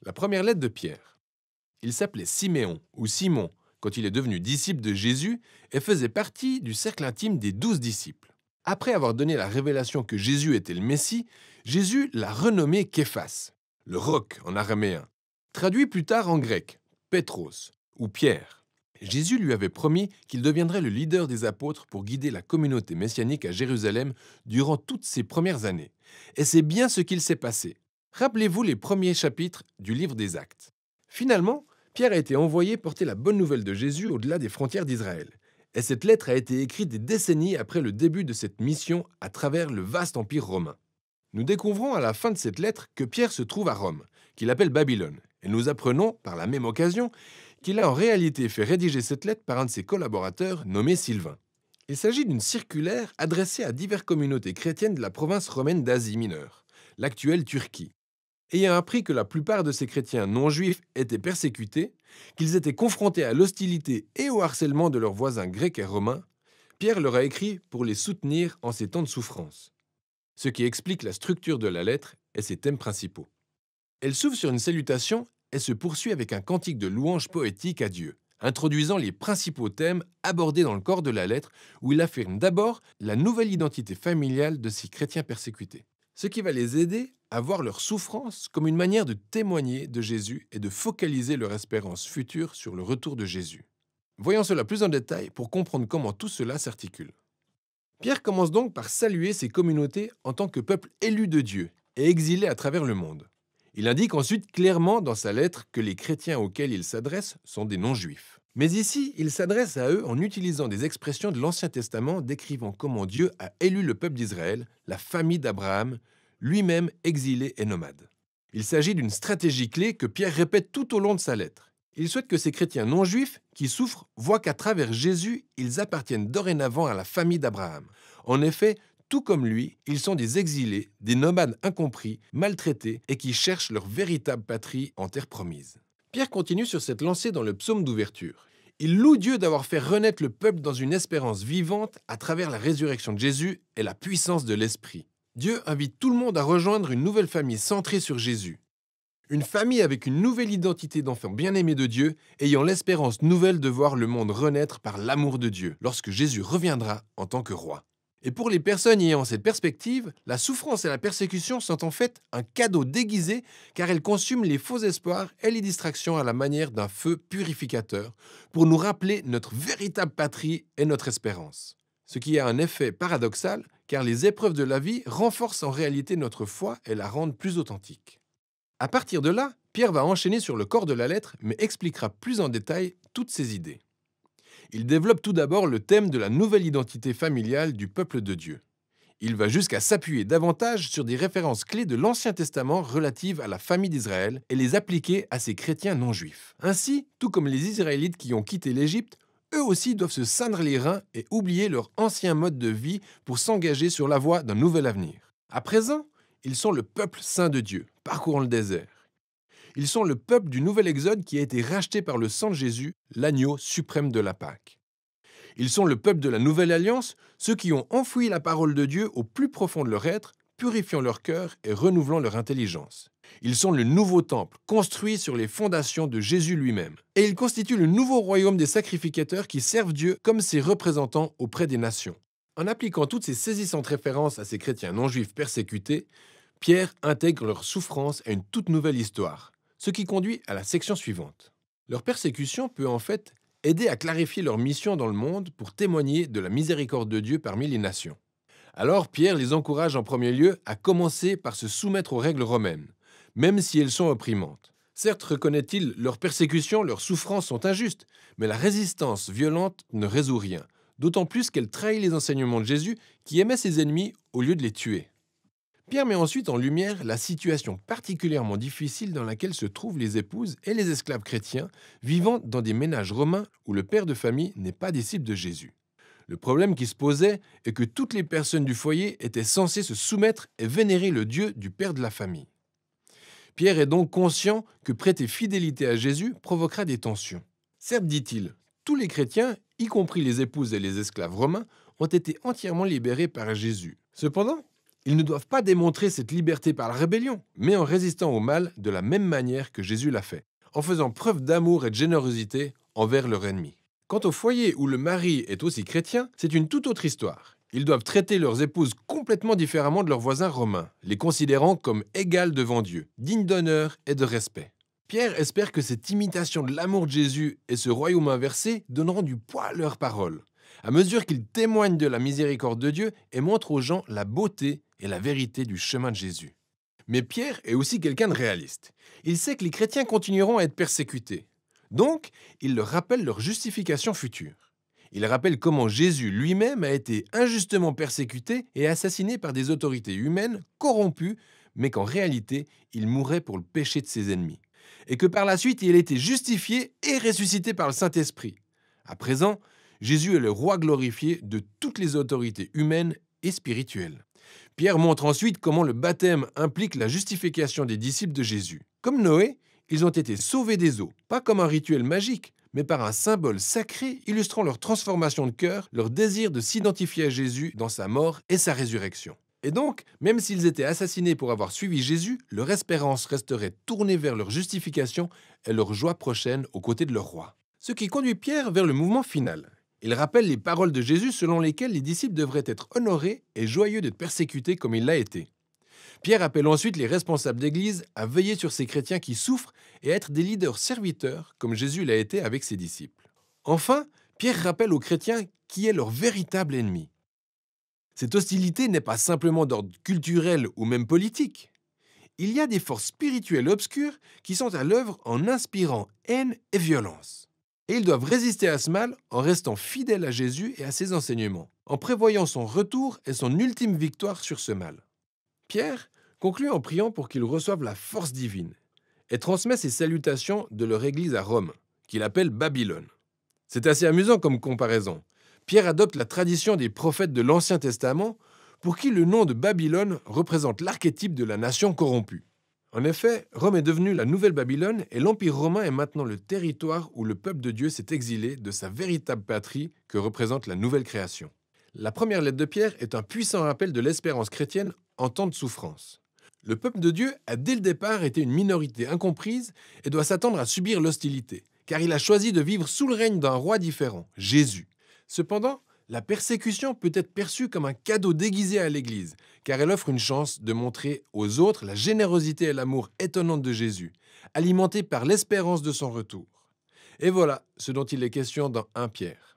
La première lettre de Pierre. Il s'appelait Siméon ou Simon quand il est devenu disciple de Jésus et faisait partie du cercle intime des 12 disciples. Après avoir donné la révélation que Jésus était le Messie, Jésus l'a renommé Képhas, le roc en araméen, traduit plus tard en grec, Pétros ou Pierre. Jésus lui avait promis qu'il deviendrait le leader des apôtres pour guider la communauté messianique à Jérusalem durant toutes ces premières années. Et c'est bien ce qu'il s'est passé. Rappelez-vous les premiers chapitres du livre des Actes. Finalement, Pierre a été envoyé porter la bonne nouvelle de Jésus au-delà des frontières d'Israël. Et cette lettre a été écrite des décennies après le début de cette mission à travers le vaste empire romain. Nous découvrons à la fin de cette lettre que Pierre se trouve à Rome, qu'il appelle Babylone, et nous apprenons, par la même occasion, qu'il a en réalité fait rédiger cette lettre par un de ses collaborateurs nommé Sylvain. Il s'agit d'une circulaire adressée à diverses communautés chrétiennes de la province romaine d'Asie mineure, l'actuelle Turquie. Ayant appris que la plupart de ces chrétiens non-juifs étaient persécutés, qu'ils étaient confrontés à l'hostilité et au harcèlement de leurs voisins grecs et romains, Pierre leur a écrit pour les soutenir en ces temps de souffrance. Ce qui explique la structure de la lettre et ses thèmes principaux. Elle s'ouvre sur une salutation et se poursuit avec un cantique de louange poétique à Dieu, introduisant les principaux thèmes abordés dans le corps de la lettre, où il affirme d'abord la nouvelle identité familiale de ces chrétiens persécutés, ce qui va les aider à voir leur souffrance comme une manière de témoigner de Jésus et de focaliser leur espérance future sur le retour de Jésus. Voyons cela plus en détail pour comprendre comment tout cela s'articule. Pierre commence donc par saluer ces communautés en tant que peuple élu de Dieu et exilé à travers le monde. Il indique ensuite clairement dans sa lettre que les chrétiens auxquels il s'adresse sont des non-juifs. Mais ici, il s'adresse à eux en utilisant des expressions de l'Ancien Testament décrivant comment Dieu a élu le peuple d'Israël, la famille d'Abraham, lui-même exilé et nomade. Il s'agit d'une stratégie clé que Pierre répète tout au long de sa lettre. Il souhaite que ces chrétiens non-juifs qui souffrent voient qu'à travers Jésus, ils appartiennent dorénavant à la famille d'Abraham. En effet, tout comme lui, ils sont des exilés, des nomades incompris, maltraités et qui cherchent leur véritable patrie en terre promise. Pierre continue sur cette lancée dans le psaume d'ouverture. Il loue Dieu d'avoir fait renaître le peuple dans une espérance vivante à travers la résurrection de Jésus et la puissance de l'Esprit. Dieu invite tout le monde à rejoindre une nouvelle famille centrée sur Jésus. Une famille avec une nouvelle identité d'enfant bien-aimé de Dieu, ayant l'espérance nouvelle de voir le monde renaître par l'amour de Dieu, lorsque Jésus reviendra en tant que roi. Et pour les personnes ayant cette perspective, la souffrance et la persécution sont en fait un cadeau déguisé car elles consument les faux espoirs et les distractions à la manière d'un feu purificateur pour nous rappeler notre véritable patrie et notre espérance. Ce qui a un effet paradoxal car les épreuves de la vie renforcent en réalité notre foi et la rendent plus authentique. À partir de là, Pierre va enchaîner sur le corps de la lettre mais expliquera plus en détail toutes ses idées. Il développe tout d'abord le thème de la nouvelle identité familiale du peuple de Dieu. Il va jusqu'à s'appuyer davantage sur des références clés de l'Ancien Testament relatives à la famille d'Israël et les appliquer à ces chrétiens non-juifs. Ainsi, tout comme les Israélites qui ont quitté l'Égypte, eux aussi doivent se ceindre les reins et oublier leur ancien mode de vie pour s'engager sur la voie d'un nouvel avenir. À présent, ils sont le peuple saint de Dieu, parcourant le désert. Ils sont le peuple du nouvel Exode qui a été racheté par le sang de Jésus, l'agneau suprême de la Pâque. Ils sont le peuple de la nouvelle alliance, ceux qui ont enfoui la parole de Dieu au plus profond de leur être, purifiant leur cœur et renouvelant leur intelligence. Ils sont le nouveau temple, construit sur les fondations de Jésus lui-même. Et ils constituent le nouveau royaume des sacrificateurs qui servent Dieu comme ses représentants auprès des nations. En appliquant toutes ces saisissantes références à ces chrétiens non-juifs persécutés, Pierre intègre leur souffrance à une toute nouvelle histoire. Ce qui conduit à la section suivante. Leur persécution peut en fait aider à clarifier leur mission dans le monde pour témoigner de la miséricorde de Dieu parmi les nations. Alors Pierre les encourage en premier lieu à commencer par se soumettre aux règles romaines, même si elles sont opprimantes. Certes, reconnaît-il, leurs persécutions, leurs souffrances sont injustes, mais la résistance violente ne résout rien, d'autant plus qu'elle trahit les enseignements de Jésus qui aimait ses ennemis au lieu de les tuer. Pierre met ensuite en lumière la situation particulièrement difficile dans laquelle se trouvent les épouses et les esclaves chrétiens vivant dans des ménages romains où le père de famille n'est pas disciple de Jésus. Le problème qui se posait est que toutes les personnes du foyer étaient censées se soumettre et vénérer le Dieu du père de la famille. Pierre est donc conscient que prêter fidélité à Jésus provoquera des tensions. Certes, dit-il, tous les chrétiens, y compris les épouses et les esclaves romains, ont été entièrement libérés par Jésus. Cependant, Ils ne doivent pas démontrer cette liberté par la rébellion, mais en résistant au mal de la même manière que Jésus l'a fait, en faisant preuve d'amour et de générosité envers leur ennemi. Quant au foyer où le mari est aussi chrétien, c'est une toute autre histoire. Ils doivent traiter leurs épouses complètement différemment de leurs voisins romains, les considérant comme égales devant Dieu, dignes d'honneur et de respect. Pierre espère que cette imitation de l'amour de Jésus et ce royaume inversé donneront du poids à leurs paroles, à mesure qu'ils témoignent de la miséricorde de Dieu et montrent aux gens la beauté et la vérité du chemin de Jésus. Mais Pierre est aussi quelqu'un de réaliste. Il sait que les chrétiens continueront à être persécutés. Donc, il leur rappelle leur justification future. Il rappelle comment Jésus lui-même a été injustement persécuté et assassiné par des autorités humaines corrompues, mais qu'en réalité, il mourait pour le péché de ses ennemis. Et que par la suite, il a été justifié et ressuscité par le Saint-Esprit. À présent, Jésus est le roi glorifié de toutes les autorités humaines et spirituelles. Pierre montre ensuite comment le baptême implique la justification des disciples de Jésus. Comme Noé, ils ont été sauvés des eaux, pas comme un rituel magique, mais par un symbole sacré illustrant leur transformation de cœur, leur désir de s'identifier à Jésus dans sa mort et sa résurrection. Et donc, même s'ils étaient assassinés pour avoir suivi Jésus, leur espérance resterait tournée vers leur justification et leur joie prochaine aux côtés de leur roi. Ce qui conduit Pierre vers le mouvement final. Il rappelle les paroles de Jésus selon lesquelles les disciples devraient être honorés et joyeux d'être persécutés comme il l'a été. Pierre appelle ensuite les responsables d'Église à veiller sur ces chrétiens qui souffrent et à être des leaders serviteurs comme Jésus l'a été avec ses disciples. Enfin, Pierre rappelle aux chrétiens qui est leur véritable ennemi. Cette hostilité n'est pas simplement d'ordre culturel ou même politique. Il y a des forces spirituelles obscures qui sont à l'œuvre en inspirant haine et violence. Et ils doivent résister à ce mal en restant fidèles à Jésus et à ses enseignements, en prévoyant son retour et son ultime victoire sur ce mal. Pierre conclut en priant pour qu'ils reçoivent la force divine et transmet ses salutations de leur église à Rome, qu'il appelle Babylone. C'est assez amusant comme comparaison. Pierre adopte la tradition des prophètes de l'Ancien Testament pour qui le nom de Babylone représente l'archétype de la nation corrompue. En effet, Rome est devenue la nouvelle Babylone et l'Empire romain est maintenant le territoire où le peuple de Dieu s'est exilé de sa véritable patrie que représente la nouvelle création. La première lettre de Pierre est un puissant rappel de l'espérance chrétienne en temps de souffrance. Le peuple de Dieu a dès le départ été une minorité incomprise et doit s'attendre à subir l'hostilité, car il a choisi de vivre sous le règne d'un roi différent, Jésus. Cependant, la persécution peut être perçue comme un cadeau déguisé à l'Église, car elle offre une chance de montrer aux autres la générosité et l'amour étonnante de Jésus, alimentés par l'espérance de son retour. Et voilà ce dont il est question dans 1 Pierre.